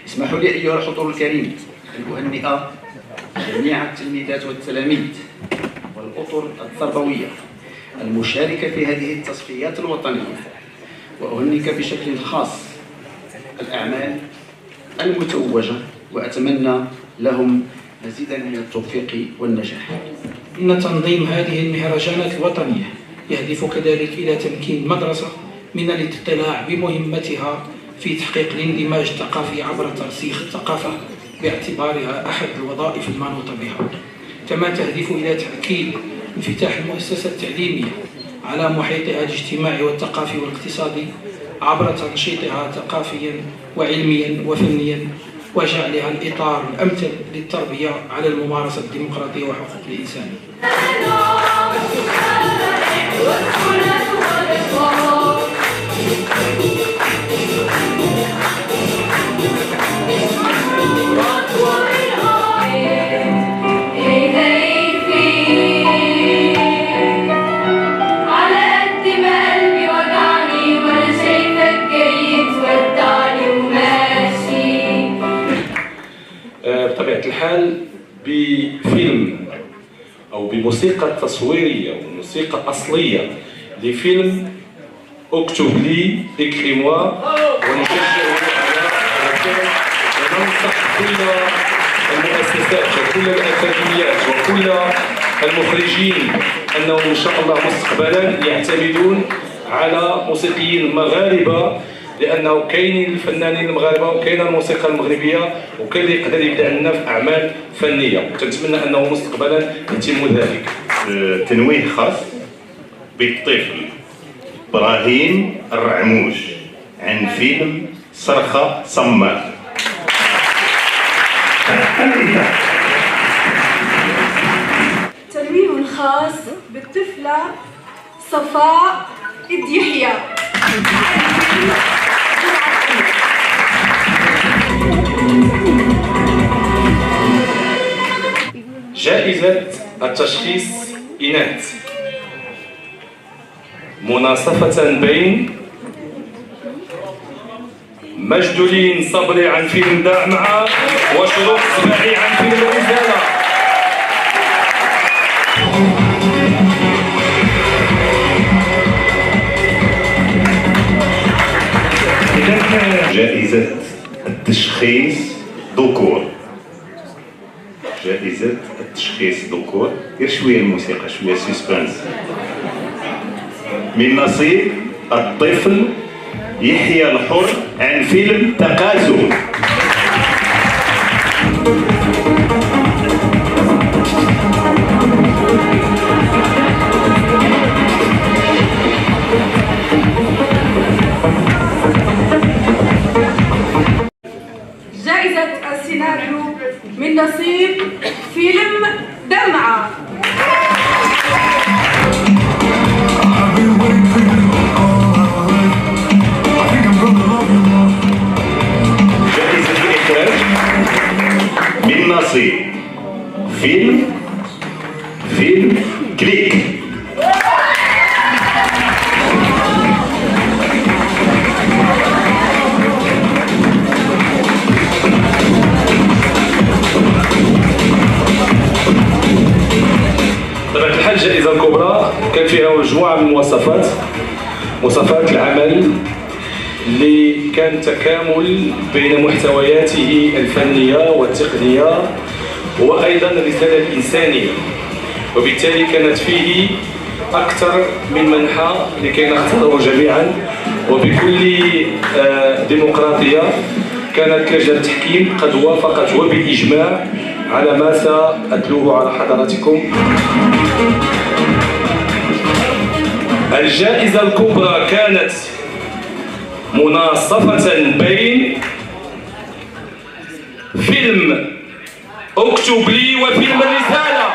اسمحوا لي أيها الحضور الكريم أن أهنئ جميع التلميذات والتلاميذ والأطر التربوية المشاركة في هذه التصفيات الوطنية، وأهنئك بشكل خاص الأعمال المتوجة، وأتمنى لهم مزيدا من التوفيق والنجاح. إن تنظيم هذه المهرجانات الوطنية يهدف كذلك إلى تمكين المدرسة من الاطلاع بمهمتها في تحقيق الاندماج الثقافي عبر ترسيخ الثقافة باعتبارها أحد الوظائف المنوطة بها، كما تهدف إلى تأكيد انفتاح المؤسسة التعليمية على محيطها الاجتماعي والثقافي والاقتصادي عبر تنشيطها ثقافيا وعلميا وفنيا، وجعلها الإطار الأمثل للتربية على الممارسة الديمقراطية وحقوق الإنسان. بطبيعة الحال بفيلم أو بموسيقى تصويرية وموسيقى أصلية لفيلم اكتب لي اكرموا، ونشجع على الفيلم وننصح كل المؤسسات وكل الأكاديميات وكل المخرجين أنهم إن شاء الله مستقبلا يعتمدون على موسيقيين مغاربة، لانه كاينين الفنانين المغاربه وكاينه الموسيقى المغربيه وكاين اللي يقدر يبدع لنا في اعمال فنيه، وتنتمنى انه مستقبلا يتم ذلك. تنويه خاص بالطفل ابراهيم الرعموش عن فيلم صرخه صماء. تنويه خاص بالطفله صفاء إد يحيى. جائزة التشخيص إناث مناصفة بين مجدولين صبري عن فيلم داعمة وشروق سباعي عن فيلم الرسالة. جائزة التشخيص ذكور. جائزة التشخيص ذكور. غير شوية الموسيقى، شوية سسبانس. من نصيب الطفل يحيى الحر عن فيلم تقازم. جائزة السيناريو من نصيب فيلم دمعة. جائزة الإخراج من نصيب فيلم كليك. بطبيعة الحال الجائزة الكبرى كان فيها مجموعة من المواصفات، مواصفات العمل اللي كان تكامل بين محتوياته الفنية والتقنية وأيضا الرسالة الإنسانية، وبالتالي كانت فيه أكثر من منحى لكي نختاره جميعا وبكل ديمقراطية. كانت لجنة التحكيم قد وافقت وبالإجماع على ما سأتلوه على حضراتكم. الجائزة الكبرى كانت مناصفة بين فيلم اكتب لي وفيلم الرسالة.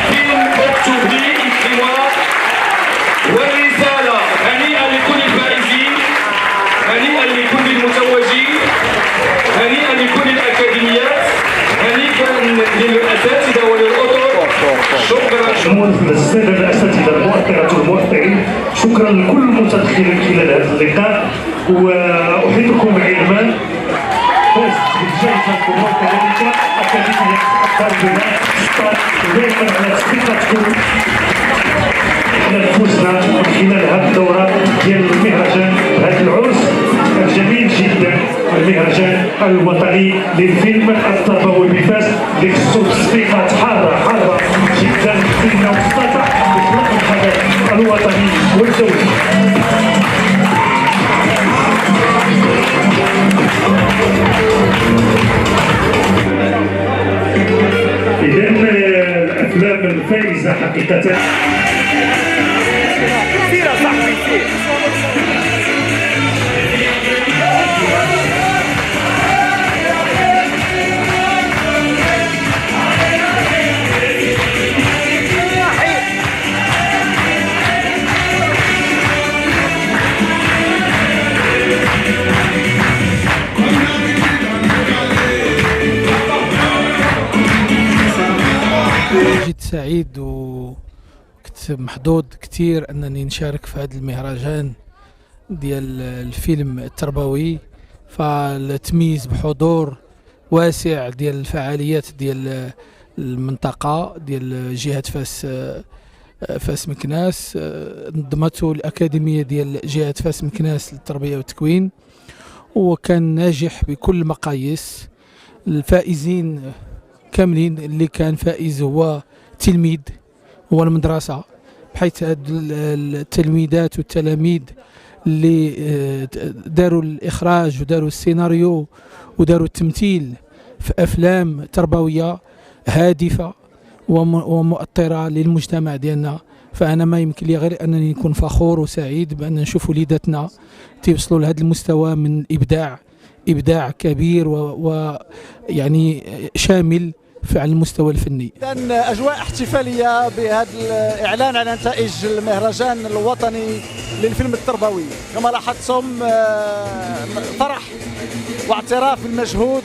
فيلم اكتب لي والرسالة. هنيئا لكل الفائزين، هنيئا لكل المتوجين، هنيئا لكل الأكاديميات، هنيئا للأساتذة وللأطر. شكرا. السادة الأساتذة المؤثرة والمؤثرين، شكرا لكل المتدخلين خلال هذا اللقاء، وأحيطكم علما الجمهور كذلك أكاديمية التربية سطات ودائما على ثقتكم. احنا فزنا من خلال هذه الدورة ديال المهرجان بهذا العرس الجميل جدا، المهرجان الوطني للفيلم التربوي بفاس اللي خصو تصفيقات حارة جدا انه استطاع اطلاق الحدث الوطني والدولي. إذا الأفلام الفائزة حقيقة جد سعيد وكنت محظوظ كثير انني نشارك في هذا المهرجان ديال الفيلم التربوي، فالتمييز بحضور واسع ديال الفعاليات ديال المنطقة ديال جهة فاس مكناس، نظمته الأكاديمية ديال جهة فاس مكناس للتربية والتكوين، وكان ناجح بكل المقاييس. الفائزين كاملين، اللي كان فائز هو تلميذ، هو المدرسة، بحيث التلميذات والتلاميذ اللي داروا الإخراج وداروا السيناريو وداروا التمثيل في أفلام تربوية هادفة ومؤثرة للمجتمع ديالنا. فأنا ما يمكن لي غير أنني نكون فخور وسعيد بأن نشوف وليداتنا توصلوا لهذا المستوى من إبداع كبير ويعني شامل على المستوى الفني. إذن أجواء احتفالية بهذا الإعلان على نتائج المهرجان الوطني للفيلم التربوي. كما لاحظتم فرح واعتراف بالمجهود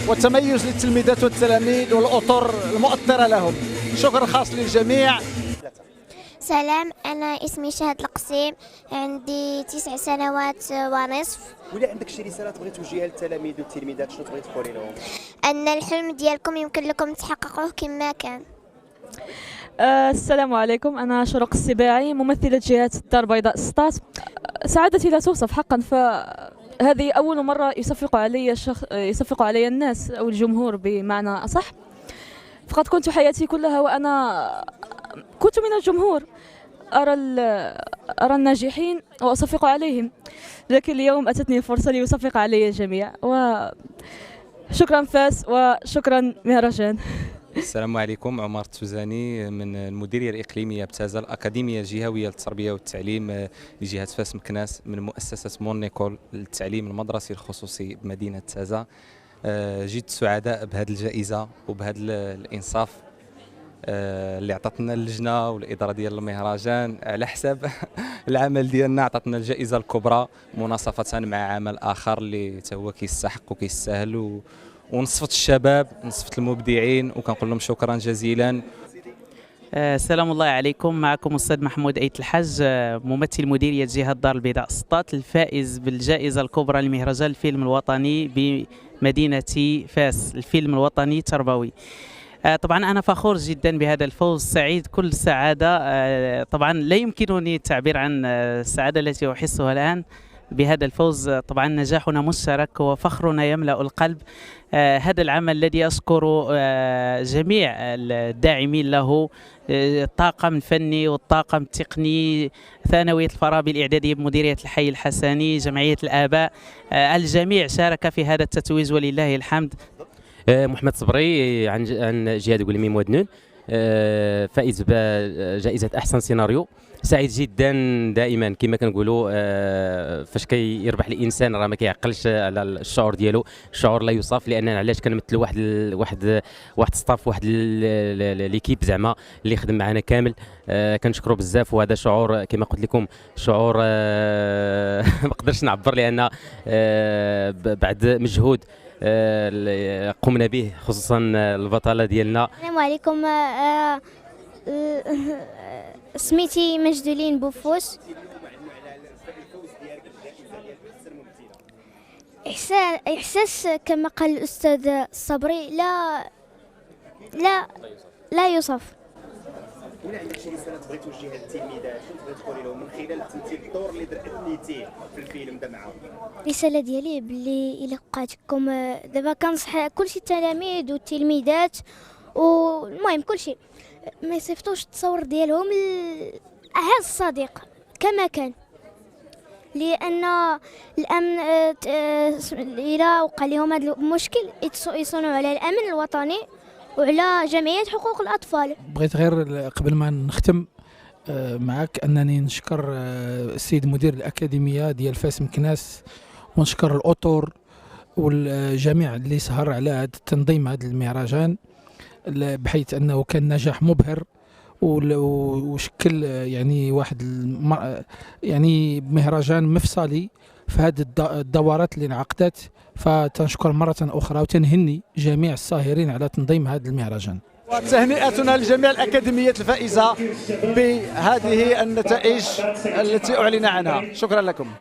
والتميز للتلميذات والتلاميذ والأطر المؤثرة لهم. شكر خاص للجميع. سلام، أنا اسمي شهد القسيم، عندي 9 سنوات ونصف. ولا عندك شي رسالة تبغي توجهها للتلاميذ والتلميذات، شنو تبغي تقولي لهم؟ أن الحلم ديالكم يمكن لكم تحققوه كما كان. السلام عليكم، أنا شروق السباعي، ممثلة جهة الدار البيضاء سطات. سعادتي لا توصف حقا، فهذه أول مرة يصفق علي الناس أو الجمهور بمعنى أصح. فقد كنت حياتي كلها وأنا كنت من الجمهور، أرى الناجحين وأصفق عليهم، لكن اليوم أتتني الفرصة ليصفق علي الجميع. وشكرا فاس وشكرا مهرجان. السلام عليكم، عمر التوزاني من المديرية الإقليمية بتازا، الأكاديمية الجهوية للتربية والتعليم لجهة فاس مكناس، من مؤسسة مونيكول للتعليم المدرسي الخصوصي بمدينة تازا. جد سعداء بهذه الجائزة وبهذا الإنصاف اللي عطاتنا اللجنة والإدارة ديال المهرجان على حساب العمل ديالنا. عطاتنا الجائزة الكبرى مناصفة مع عمل آخر اللي هو كيستحق وكيستاهل، ونصفت الشباب، نصفت المبدعين، وكنقول لهم شكرا جزيلا. سلام الله عليكم، معكم أستاذ محمود أيت الحج، ممثل مديرية جهة الدار البيضاء سطات، الفائز بالجائزة الكبرى لمهرجان الفيلم الوطني بمدينة فاس، الفيلم الوطني التربوي. طبعا أنا فخور جدا بهذا الفوز، سعيد كل السعادة. طبعا لا يمكنني التعبير عن السعادة التي أحسها الآن بهذا الفوز. طبعا نجاحنا مشترك وفخرنا يملأ القلب. هذا العمل الذي أشكر جميع الداعمين له، الطاقم الفني والطاقم التقني، ثانوية الفارابي الإعدادية بمديرية الحي الحسني، جمعية الآباء، الجميع شارك في هذا التتويج ولله الحمد. محمد صبري عن جهاد قلميم ودنون، فائز بجائزة أحسن سيناريو. سعيد جدا دائما كما كنقولوا، فاش كيربح الانسان راه ما كيعقلش على الشعور ديالو، الشعور لا يوصف، لان علاش كنمثلوا واحد ستاف، واحد ليكيب زعما اللي خدم معنا كامل. كنشكروا بزاف، وهذا شعور كما قلت لكم شعور ما نقدرش نعبر، لان بعد مجهود قمنا به، خصوصا البطله ديالنا. السلام عليكم، سميتي مجدولين بوفوس. إحساس كما قال الأستاذ الصبري لا يوصف. ولا عندك شي رساله تبغي توجهها للتلميذات، شنو تبغي تقولي لهم من خلال التمثيل الدور اللي اديتيه في الفيلم دمعه؟ الرسالة ديالي بلي إلا بقاتكم دابا كنصح كلشي التلاميذ والتلميذات والمهم كلشي ما يصيفطوش التصور ديالهم لأعز صديق كما كان، لأن الأمن إلا وقع لهم هذا المشكل يصونوا على الأمن الوطني وعلى جمعية حقوق الأطفال. بغيت غير قبل ما نختم معك أنني نشكر السيد مدير الأكاديمية ديال فاس مكناس، ونشكر الأطر والجميع اللي سهر على هذا التنظيم هذا المهرجان، بحيث أنه كان نجاح مبهر وشكل يعني واحد يعني مهرجان مفصلي في هذه الدورات اللي انعقدت. فتنشكر مرة أخرى وتنهني جميع الساهرين على تنظيم هذا المهرجان. وتهنئتنا لجميع الأكاديميات الفائزة بهذه النتائج التي أعلن عنها. شكرا لكم.